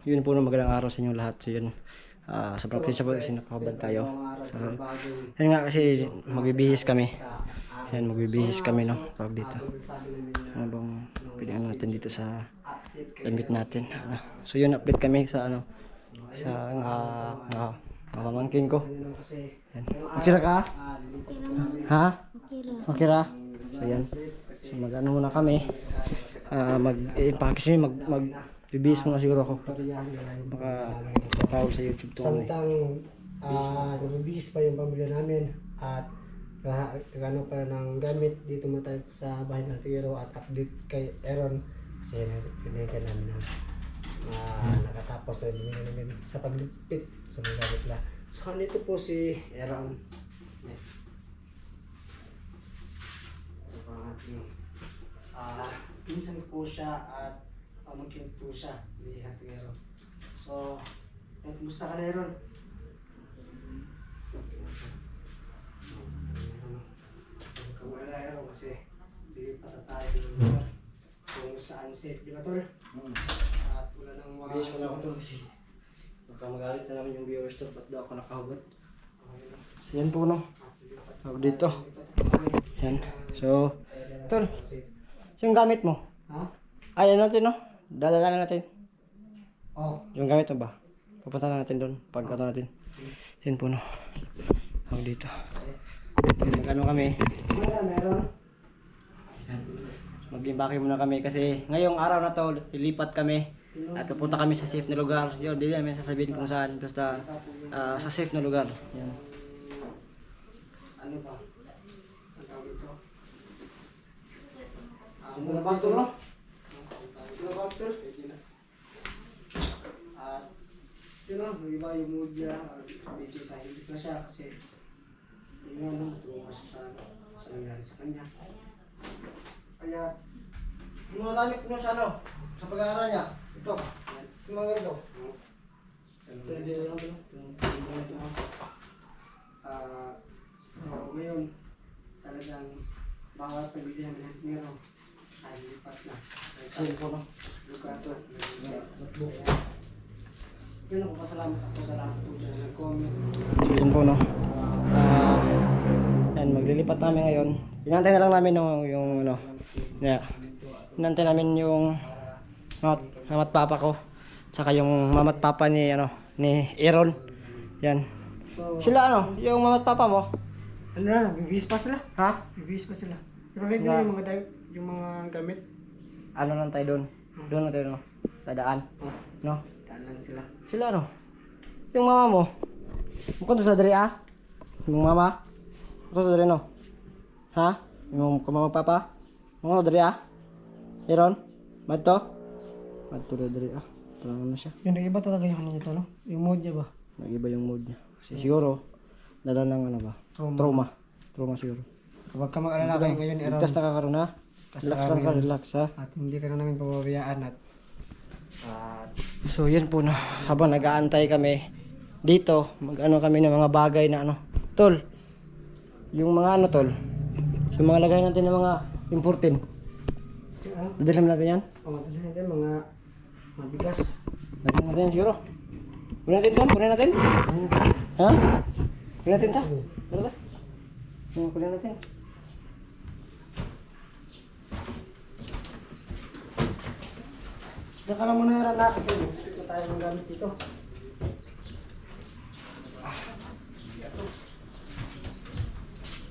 yun po, magandang araw sa inyo lahat. So yun, sa probinsya po kasi nakakabad tayo. So, yun nga kasi magbibihis kami. Yan, magbibihis kami, no, tawag dito. Ano bang pilihan natin dito sa limit natin. So yun, update kami sa sa pamangkin ko. Yan. Okay ra ka? Ha? Okay ra? So yan. So mag-ano muna kami. Mag-i-package magbibihis muna siguro ako. Baka papawal sa YouTube to. Samtang nagbibihis pa yung pamilya namin at gano pa ng gamit dito mo tayo sa bahay ng Tiro at update kay Aaron kasi pinigyan namin na nakatapos na yung namin sa paglipit sa mga gamit na. So nito po si Aaron. Pinsan po siya at pamangkin po siya ni Aaron. So, kumusta ka na Aaron? Wala Aaron kasi dilipat na tayo ng lugar kung saan safe, di ba tol? At wala nang mga Bihis muna ako to kasi baka magalit na namin yung viewers to. Ba't daw ako nakahugot? So yan po, no. Ako dito. Yan. So, tol, yung gamit mo. Ha? Ayan natin, no. Dadala na natin. Oh. Yung gamit mo ba? Pupunta na natin doon. Pagkato natin. Yan po, no. Ako dito. Mag-ano kami. Wala meron. Mag-imbake muna kami kasi ngayong araw na to lilipat kami at pupunta kami sa safe na lugar. Yun, hindi namin sasabihin kung saan, basta sa safe na lugar. Yan. Ano ba? Ang tawag ito? Ito na ba ito, no? Ito na ba ito? At yun know, iba yung mood niya, medyo tahimik na siya kasi yun nga tulungan siya sa nangyari sa kanya. Kaya Yung mga gamit mo sa sa pag-aaral niya. Ito. Yung mga ganito. Ito na dito, no? ngayon talagang bawat pamilya ng Tiro ay lipat na. Sa po, no? Lugar to. Yun ako, pasalamat ako sa lahat po dyan ng comment. So yun po, no. Yan, maglilipat namin ngayon. Inantay na lang namin yung inantay namin yung mama't papa ko. Tsaka yung mama't papa ni Aaron. Yan. So, Sila yung mama't papa mo. ano na, bibihis pa sila. Ha? Bibihis pa sila. Pero ready na yung mga gamit. Ano lang tayo doon? Doon na tayo, no? Tadaan. No? Daanan sila. Sila, yung mama mo. Mukhang to sa diri, yung mama. Ito sa diri, no? Ha? Yung mama papa. Mukhang to diri, Aaron? Madto? Madto diri, Parang ano siya. Yung nag-iba talaga yung ano nito, no? Yung mood niya ba? Nag-iba yung mood niya. Kasi siguro, dala ng Trauma. Trauma siguro. Huwag ka mag-alala kayo ngayon, Aaron. Ligtas na kakaroon, ha? Relax lang ka, relax, ha? At hindi ka na namin pababayaan at So yun po, no. Habang nag-aantay kami dito, mag-ano kami ng mga bagay na Tol, yung mga tol, yung mga lagay natin ng mga imported. Dadalhin natin yan? madali natin mga bigas. Dadalhin natin yan siguro. Kunin natin to? Kunin natin? Ha? Kunin natin to? Tara ba? Kunin natin. Diyan ka lang muna Aaron na kasi ito tayo ng gamit dito.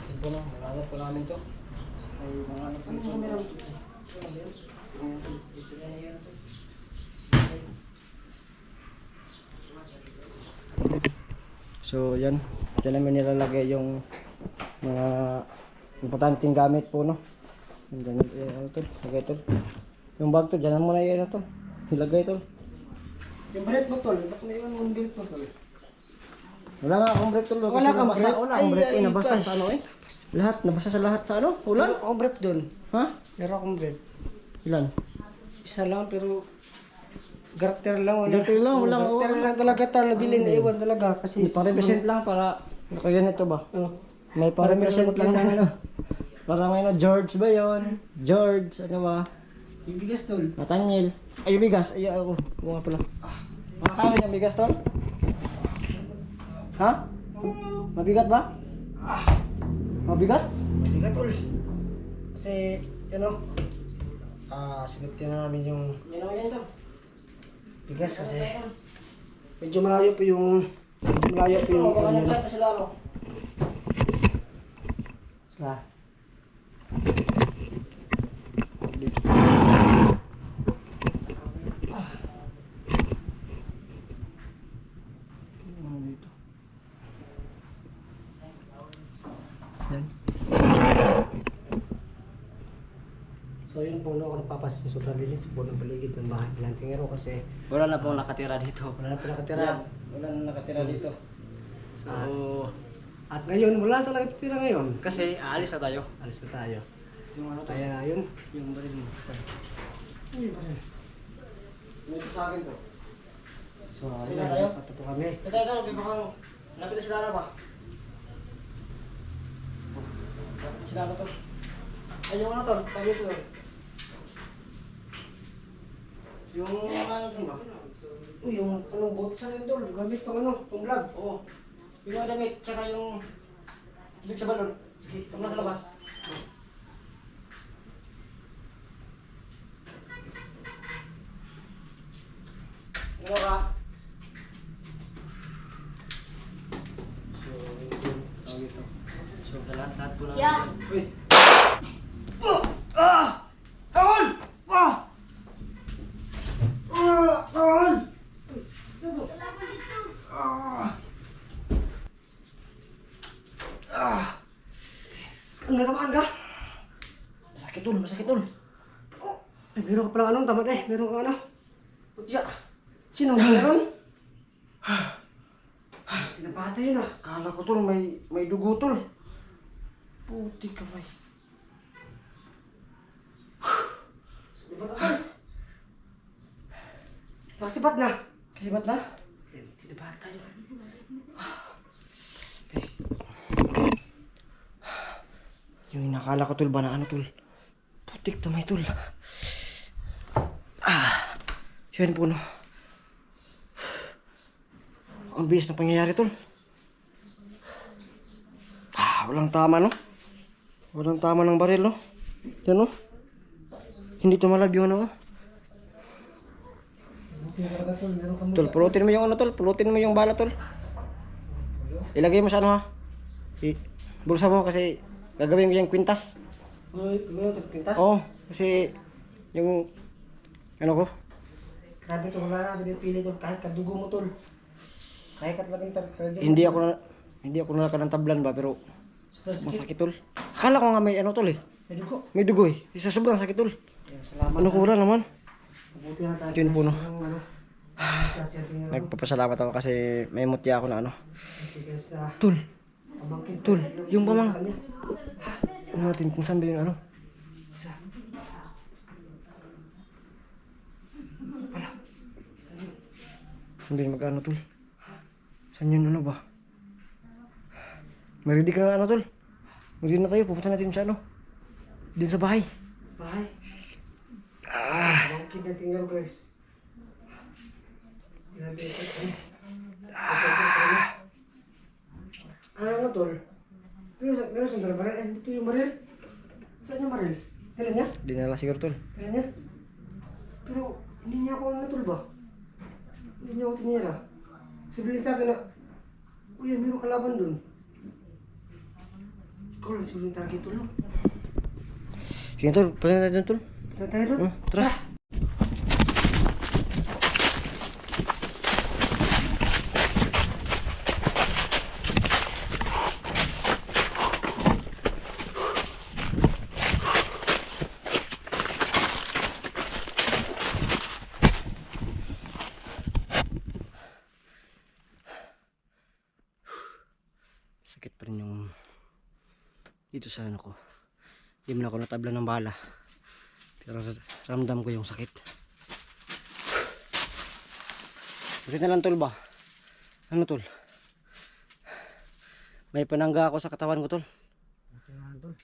Yun po, no. Malalap po namin to. Ay, mga po ito. Meron. So yan, dyan namin nilalagay yung mga importanteng gamit po, no. Yan, to, lagay to. Yung bag to, dyan mo na yan to. Ilagay to. Yung balit mo tol, ba't na iwan mo yung balit mo tol? Wala nga akong brief tol. Wala kang brief? Wala akong brief. Ay, Nabasa gosh. sa lahat, nabasa sa lahat sa ulan. Meron akong brief doon. Ha? Meron akong brief. Ilan? Isa lang pero garter lang. Garter lang, walang- Garter lang talaga tayo nabili na iwan talaga kasi Pang represent lang para nakaganito ba? May pang Para may represent remote lang lang na Parang George ba yon? George, ano ba? yung bigas tol. Nathaniel. Ay, yung bigas. Ay, ako. Oo nga pala. Nakakaya yung bigas tol? Ha? Mabigat ba? Mabigat? Mabigat tol. Kasi, sinupti na namin yung Yan o yan tol. bigas kasi medyo malayo po yung Baka ano, nag-chat na sila ano. sila. Ano dito? Yan. So yun po ako nagpapasok yung sobrang linis po ng paligid ng bahay ng tingero kasi Wala na pong nakatira dito. wala na po nakatira. Wala na nakatira dito. So, At ngayon, wala talaga titira ngayon. kasi aalis na tayo. Alis na tayo. Yung ano to? Kaya yun. Yung baril mo. Ito sa akin to. So Wala ayun, tayo? pato po kami. Ito, kay Bakang. Lapit na sila na ba? Lapit na sila na to. Ay, yung ano to? Tabi ito. Yung ano to ba? Uy, yung anong bote sa akin doon, gamit pang pang vlog. Oo. Yung mga damit, tsaka yung big sa balon. Sige, Ito na sa labas. Ano ka? So, yun. Tawag ito. So, lahat po namin. Yeah. Uy! Kaon! Kaon! Ano natamaan ka? Masakit tol, masakit tol. Ay, meron ka palang tamad meron ka Putya. Sino meron? Tinapatay yun Kala ko tol, may dugo tol. Puti kamay. Sibat ako. Nasibat na. Kasi ba't na? Tinapatay yun. Yung nakala ko tol ba na ano tol? Putik kamay tol. Yan po no. Ang bilis na pangyayari tol. Walang tama no. Walang tama ng baril no. Yan no. Hindi tumalab yung ano. Buti na talaga tol, meron ka mo. Tol, pulutin mo yung ano tol. Pulutin mo yung bala tol. Ilagay mo sa ano ha. Bulsa mo kasi gagawin ko yung kwintas. Uy, ngayon pintas. Oo, kasi yung ano ko. Grabe tol, wala na pinipili tol, kahit kadugo mo tol. Kaya ka talagang talaga. Hindi ako nakakanang tablan ba pero masakit tol. Akala ko nga may ano tol eh. May dugo. May dugo eh. Isa sobrang sakit tol. Kaya salamat. Ano ko wala naman. Mabuti na tayo. Yun po, no. Kasi ating Nagpapasalamat ako kasi may mutya ako na ano. tigas na Tol, pamangkin. tol, yung pamang. Kanya. Ano natin kung saan ba yung ano? Isa. Saan ba yung mag-ano tol? Saan yun ano ba? May ready ka na ano tol? May ready na tayo. Pupunta natin sa ano? Din sa bahay. Bahay. Pamangkin natin yun guys. Tinabi ito. Ano nga tol? Pero saan tol baril? Dito yung baril. Saan yung baril? Kailan niya? Dinala siguro tol. Kailan niya? Pero hindi niya ako natol ba? Hindi niya ako tinira. Sabihin sa akin na, uy, mayroong kalaban dun. Ikaw lang sabihin target tol. Sige tol, pala natin tol. Tara tayo dun. Tara. Sakit pa rin yung dito sa ano ko. Hindi mo na ako natabla ng bala. Pero ramdam ko yung sakit. Sakit na lang tol ba? Ano tol? May panangga ako sa katawan ko tol.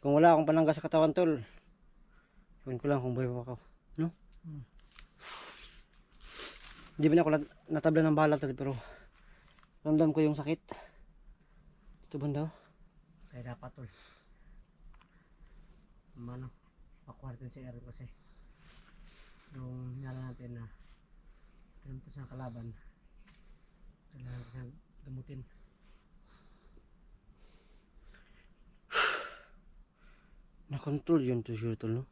Kung wala akong panangga sa katawan tol, yun ko lang kung buhay pa ako. No? Hindi ba na ako natabla ng bala tol, pero ramdam ko yung sakit. Ito ba daw? Kaya dapat tol. Mano, pakuha natin si Aaron kasi yung nyala natin na tinam ko sa kalaban. Kailangan ko siyang gamutin. Na-control yun to sure tol, no?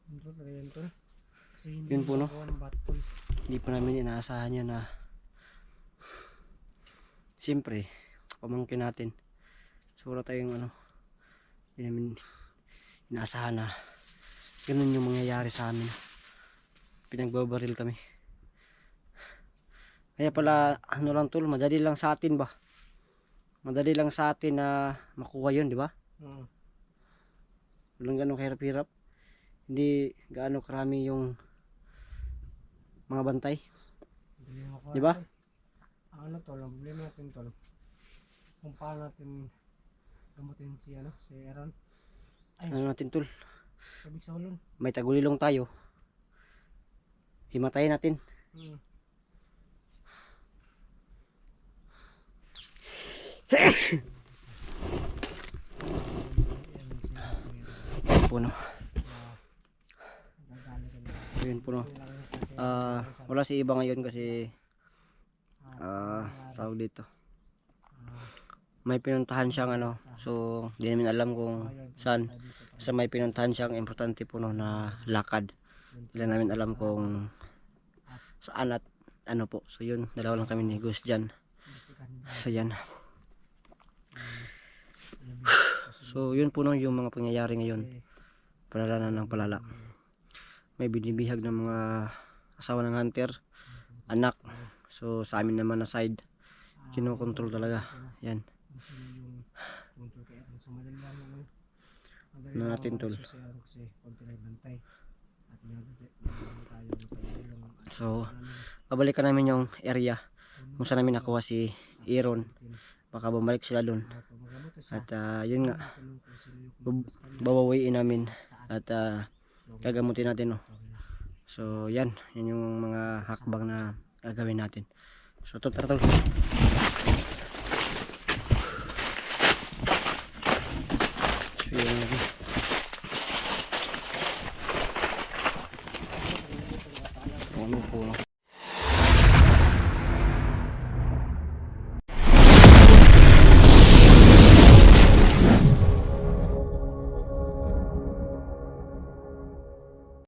Control talaga yun tol. Kasi hindi Yun po, no? magawa ng bat tol. Hindi pa namin inaasahan yun na siyempre pamangkin natin. So wala tayong ano, hindi namin inaasahan na ganun yung mangyayari sa amin. Pinagbabaril kami. Kaya pala ano lang tol, madali lang sa atin ba? Madali lang sa atin na makuha yun, di ba? Walang ganong kahirap-hirap. Hindi gaano karami yung mga bantay. Di ba? Ano tol, ang problema natin tol. Kung paano natin gamutin si ano, si Aaron. Ano natin tol? Kabig sa ulon. May tagulilong tayo. Himatayin natin. Puno. Ayun puno. Wala si iba ngayon kasi tawag dito. May pinuntahan siyang ano. So, hindi namin alam kung saan. Basta may pinuntahan siyang importante puno na lakad. Hindi namin alam kung saan at ano po. So, yun. Dalawa lang kami ni Gus dyan. So, yan. So, yun puno yung mga pangyayari ngayon. Palala na ng palala. May binibihag ng mga asawa ng hunter, anak. So sa amin naman na side, kinokontrol talaga. Yan. Ano natin tol. So babalikan namin yung area kung saan namin nakuha si Aaron. Baka bumalik sila dun. At yun nga, babawiin namin at gagamutin natin, no. So yan yung mga hakbang na gagawin natin. So tara tol. So yun ano po, no?